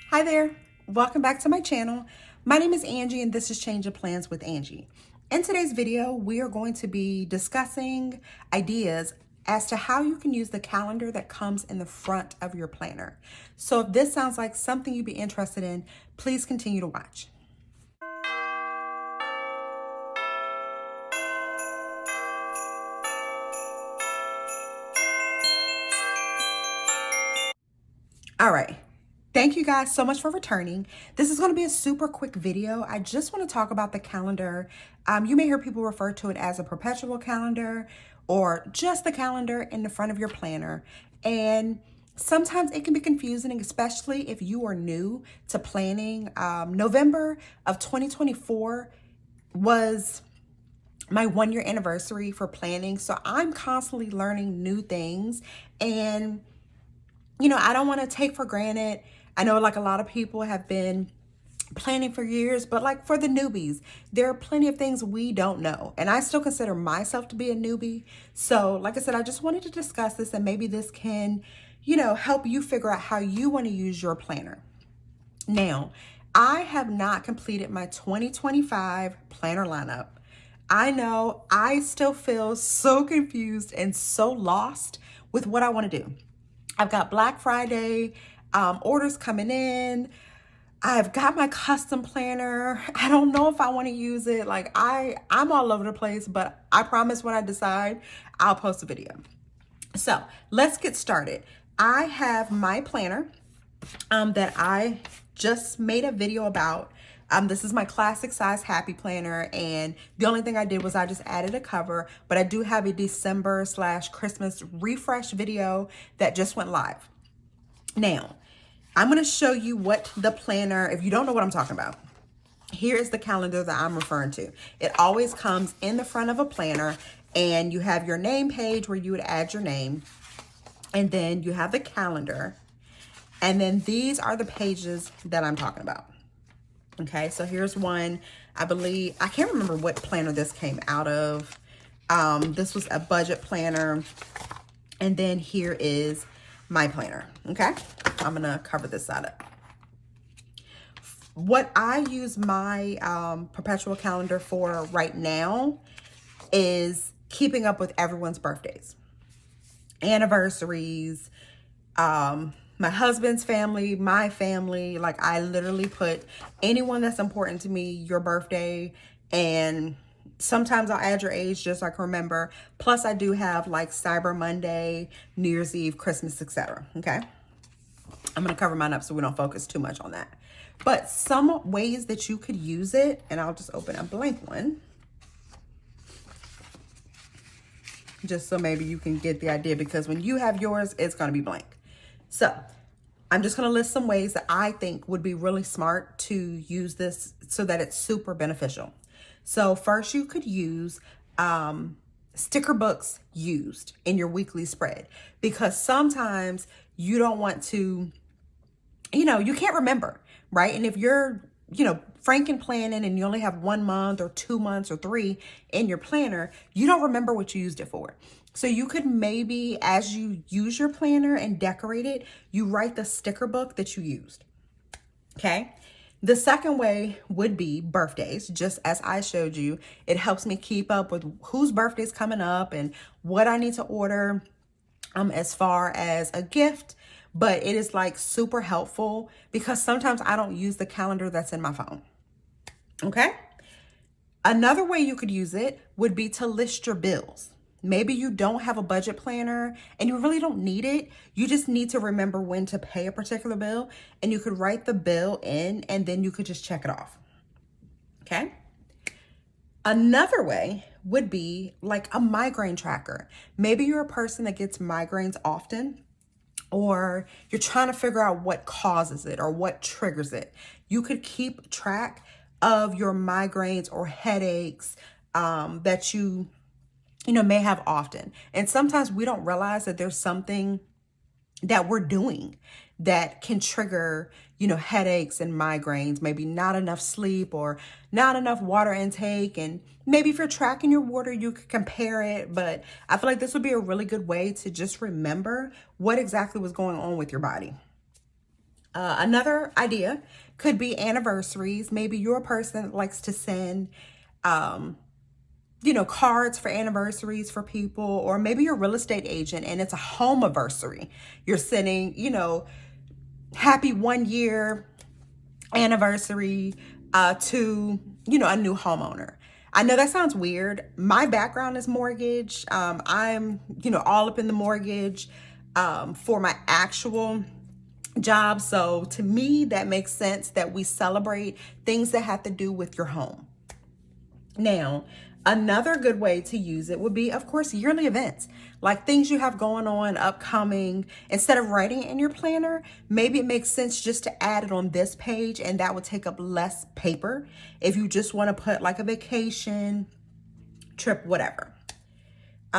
Hi there, welcome back to my channel. My name is Angie and this is Change of Plans with Angie. In today's video, we are going to be discussing ideas as to how you can use the calendar that comes in the front of your planner. So if this sounds like something you'd be interested in, please continue to watch. All right. Thank you guys so much for returning. This is going to be a super quick video. I just want to talk about the calendar. You may hear people refer to it as a perpetual calendar or just the calendar in the front of your planner. And sometimes it can be confusing, especially if you are new to planning. November of 2024 was my 1-year anniversary for planning. So I'm constantly learning new things and I don't want to take for granted. I know like a lot of people have been planning for years, but like for the newbies, there are plenty of things we don't know. And I still consider myself to be a newbie. So like I said, I just wanted to discuss this and maybe this can, help you figure out how you want to use your planner. Now, I have not completed my 2025 planner lineup. I know I still feel so confused and so lost with what I want to do. I've got Black Friday orders coming in. I've got my custom planner. I don't know if I want to use it. Like I'm all over the place, but I promise when I decide, I'll post a video. So let's get started. I have my planner that I just made a video about. This is my classic size Happy Planner, and the only thing I did was I just added a cover, but I do have a December/Christmas refresh video that just went live. Now, I'm going to show you what the planner, if you don't know what I'm talking about, here is the calendar that I'm referring to. It always comes in the front of a planner, and you have your name page where you would add your name, and then you have the calendar, and then these are the pages that I'm talking about. Okay, so here's one. I can't remember what planner this came out of. This was a budget planner. And then here is my planner. Okay, I'm gonna cover this side up. What I use my perpetual calendar for right now is keeping up with everyone's birthdays, anniversaries, my husband's family, my family. Like I literally put anyone that's important to me, your birthday, and sometimes I'll add your age just so I can remember. Plus I do have like Cyber Monday, New Year's Eve, Christmas, etc. Okay, I'm gonna cover mine up so we don't focus too much on that. But some ways that you could use it, and I'll just open a blank one just so maybe you can get the idea, because when you have yours, it's gonna be blank. So I'm just going to list some ways that I think would be really smart to use this so that it's super beneficial. So first, you could use sticker books used in your weekly spread, because sometimes you don't want to, you can't remember, right? And if you're, franken planning and you only have 1 month or 2 months or 3 in your planner, you don't remember what you used it for. So you could maybe, as you use your planner and decorate it, you write the sticker book that you used. Okay. The second way would be birthdays. Just as I showed you, it helps me keep up with whose birthday's coming up and what I need to order as far as a gift. But it is like super helpful because sometimes I don't use the calendar that's in my phone. Okay. Another way you could use it would be to list your bills. Maybe you don't have a budget planner and you really don't need it. You just need to remember when to pay a particular bill, and you could write the bill in and then you could just check it off. Okay. Another way would be like a migraine tracker. Maybe you're a person that gets migraines often, or you're trying to figure out what causes it or what triggers it. You could keep track of your migraines or headaches that you may have often. And sometimes we don't realize that there's something that we're doing that can trigger, headaches and migraines, maybe not enough sleep or not enough water intake. And maybe if you're tracking your water, you could compare it. But I feel like this would be a really good way to just remember what exactly was going on with your body. Another idea could be anniversaries. Maybe you're a person that likes to send, cards for anniversaries for people, or maybe you're a real estate agent and it's a home anniversary. You're sending, happy 1 year anniversary to, a new homeowner. I know that sounds weird. My background is mortgage. I'm, all up in the mortgage for my actual job. So to me, that makes sense that we celebrate things that have to do with your home. Now, another good way to use it would be, of course, yearly events, like things you have going on upcoming. Instead of writing it in your planner, maybe it makes sense just to add it on this page, and that would take up less paper if you just want to put like a vacation, trip, whatever.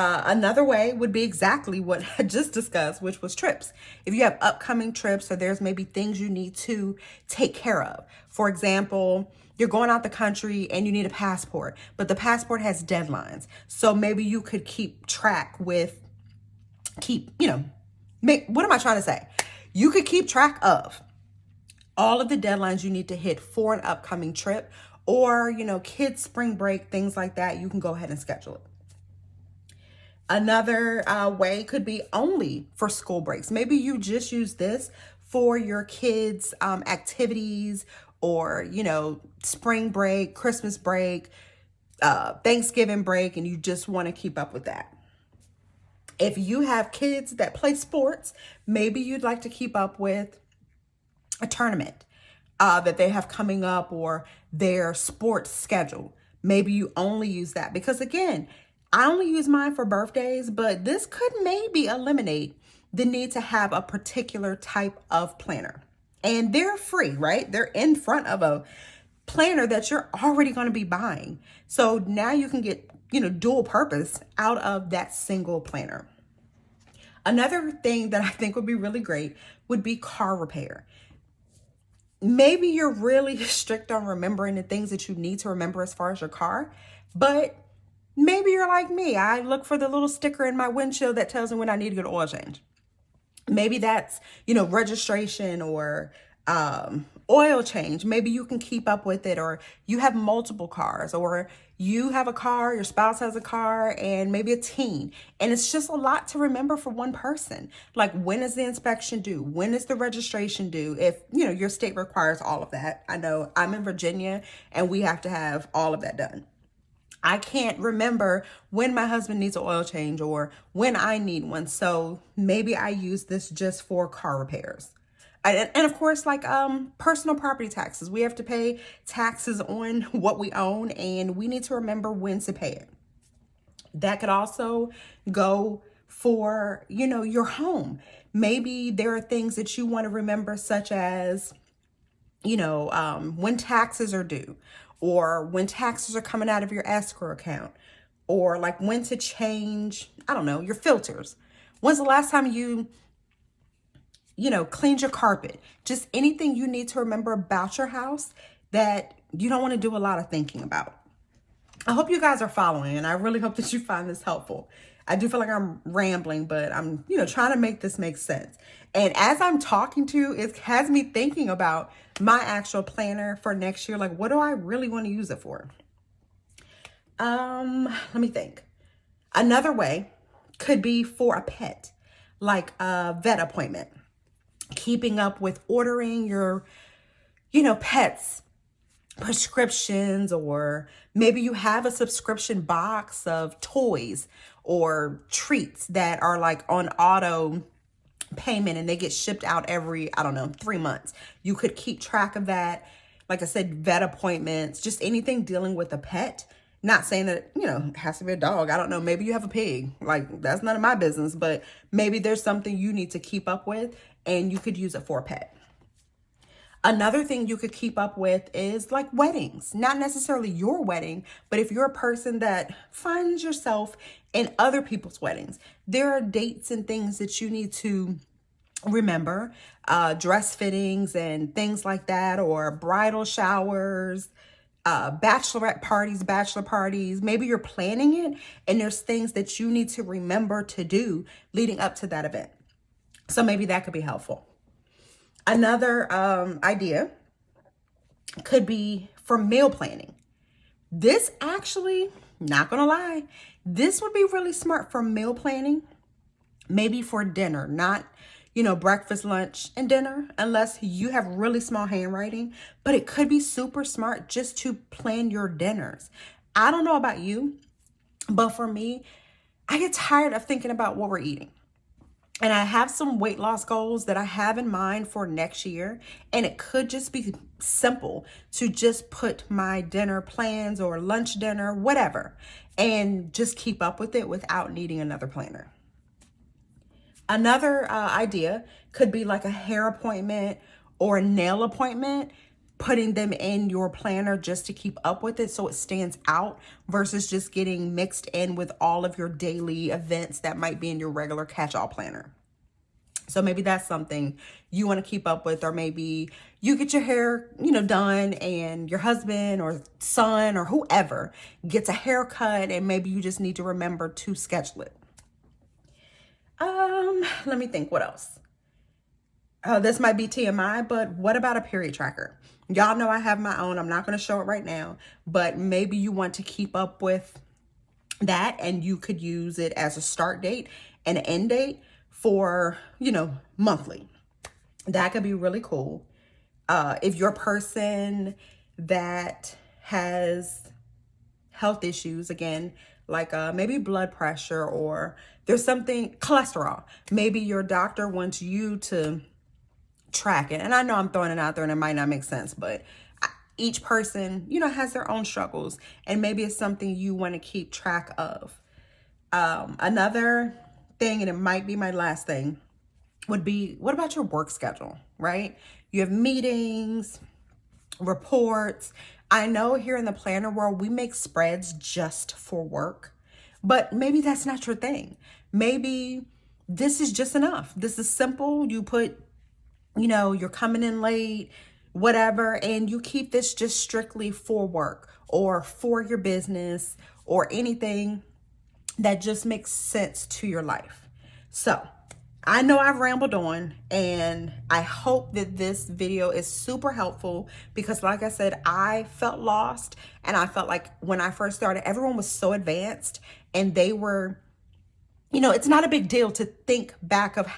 Another way would be exactly what I just discussed, which was trips. If you have upcoming trips or there's maybe things you need to take care of. For example, you're going out the country and you need a passport, but the passport has deadlines. So maybe you could keep track with, what am I trying to say? You could keep track of all of the deadlines you need to hit for an upcoming trip, or, kids' spring break, things like that. You can go ahead and schedule it. Another way could be only for school breaks. Maybe you just use this for your kids' activities, or, spring break, Christmas break, Thanksgiving break, and you just want to keep up with that. If you have kids that play sports, maybe you'd like to keep up with a tournament that they have coming up, or their sports schedule. Maybe you only use that, because again, I only use mine for birthdays, but this could maybe eliminate the need to have a particular type of planner. And they're free, right? They're in front of a planner that you're already going to be buying. So now you can get, dual purpose out of that single planner. Another thing that I think would be really great would be car repair. Maybe you're really strict on remembering the things that you need to remember as far as your car, but maybe you're like me. I look for the little sticker in my windshield that tells me when I need to get an oil change. Maybe that's, registration or oil change. Maybe you can keep up with it, or you have multiple cars, or you have a car, your spouse has a car, and maybe a teen. And it's just a lot to remember for one person. Like, when is the inspection due? When is the registration due? If, your state requires all of that. I know I'm in Virginia and we have to have all of that done. I can't remember when my husband needs an oil change or when I need one. So maybe I use this just for car repairs. And of course, like personal property taxes. We have to pay taxes on what we own, and we need to remember when to pay it. That could also go for, your home. Maybe there are things that you want to remember, such as, when taxes are due, or when taxes are coming out of your escrow account, or like when to change, your filters. When's the last time you cleaned your carpet? Just anything you need to remember about your house that you don't want to do a lot of thinking about. I hope you guys are following, and I really hope that you find this helpful. I do feel like I'm rambling, but I'm, trying to make this make sense. And as I'm talking to you, it has me thinking about my actual planner for next year. Like, what do I really want to use it for? Let me think. Another way could be for a pet, like a vet appointment. Keeping up with ordering your, pet's prescriptions, or maybe you have a subscription box of toys or treats that are like on auto payment and they get shipped out every, 3 months. You could keep track of that. Like I said, vet appointments, just anything dealing with a pet. Not saying that, it has to be a dog. I don't know. Maybe you have a pig. Like, that's none of my business, but maybe there's something you need to keep up with and you could use it for a pet. Another thing you could keep up with is like weddings, not necessarily your wedding, but if you're a person that finds yourself in other people's weddings, there are dates and things that you need to remember, dress fittings and things like that, or bridal showers, bachelorette parties, bachelor parties. Maybe you're planning it and there's things that you need to remember to do leading up to that event. So maybe that could be helpful. Another idea could be for meal planning. This actually, not gonna lie, this would be really smart for meal planning, maybe for dinner, not, breakfast, lunch, and dinner, unless you have really small handwriting, but it could be super smart just to plan your dinners. I don't know about you, but for me, I get tired of thinking about what we're eating. And I have some weight loss goals that I have in mind for next year. And it could just be simple to just put my dinner plans or lunch dinner, whatever, and just keep up with it without needing another planner. Another idea could be like a hair appointment or a nail appointment, putting them in your planner just to keep up with it so it stands out versus just getting mixed in with all of your daily events that might be in your regular catch-all planner. So maybe that's something you want to keep up with, or maybe you get your hair, done, and your husband or son or whoever gets a haircut, and maybe you just need to remember to schedule it. Let me think, what else? This might be TMI, but what about a period tracker? Y'all know I have my own. I'm not going to show it right now, but maybe you want to keep up with that, and you could use it as a start date and an end date for, monthly. That could be really cool. If you're a person that has health issues, again, like maybe blood pressure, or there's something, cholesterol, maybe your doctor wants you to track it. And I know I'm throwing it out there and it might not make sense, but each person, has their own struggles, and maybe it's something you want to keep track of. Another thing, and it might be my last thing, would be, what about your work schedule, right? You have meetings, reports. I know here in the planner world, we make spreads just for work, but maybe that's not your thing. Maybe this is just enough. This is simple. You put, you're coming in late, whatever, and you keep this just strictly for work or for your business or anything that just makes sense to your life. So I know I've rambled on, and I hope that this video is super helpful, because like I said, I felt lost, and I felt like when I first started, everyone was so advanced, and they were, it's not a big deal to think back of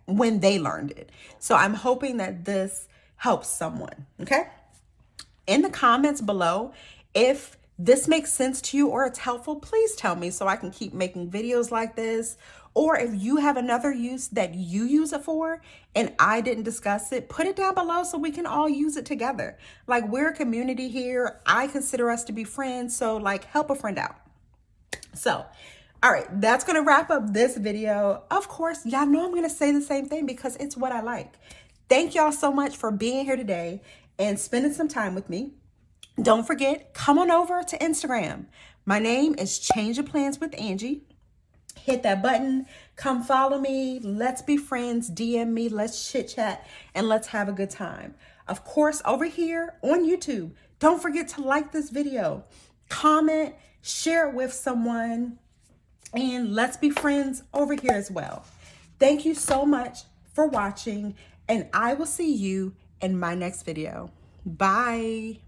when they learned it. So I'm hoping that this helps someone, okay? In the comments below, if this makes sense to you or it's helpful, please tell me so I can keep making videos like this. Or if you have another use that you use it for and I didn't discuss it, put it down below so we can all use it together. Like, we're a community here. I consider us to be friends. So like, help a friend out. So, all right, that's going to wrap up this video. Of course, y'all know I'm going to say the same thing because it's what I like. Thank y'all so much for being here today and spending some time with me. Don't forget, come on over to Instagram. My name is Change Your Plans with Angie. Hit that button, come follow me, let's be friends, DM me, let's chit chat, and let's have a good time. Of course, over here on YouTube, don't forget to like this video, comment, share it with someone, and let's be friends over here as well. Thank you so much for watching, and I will see you in my next video. Bye.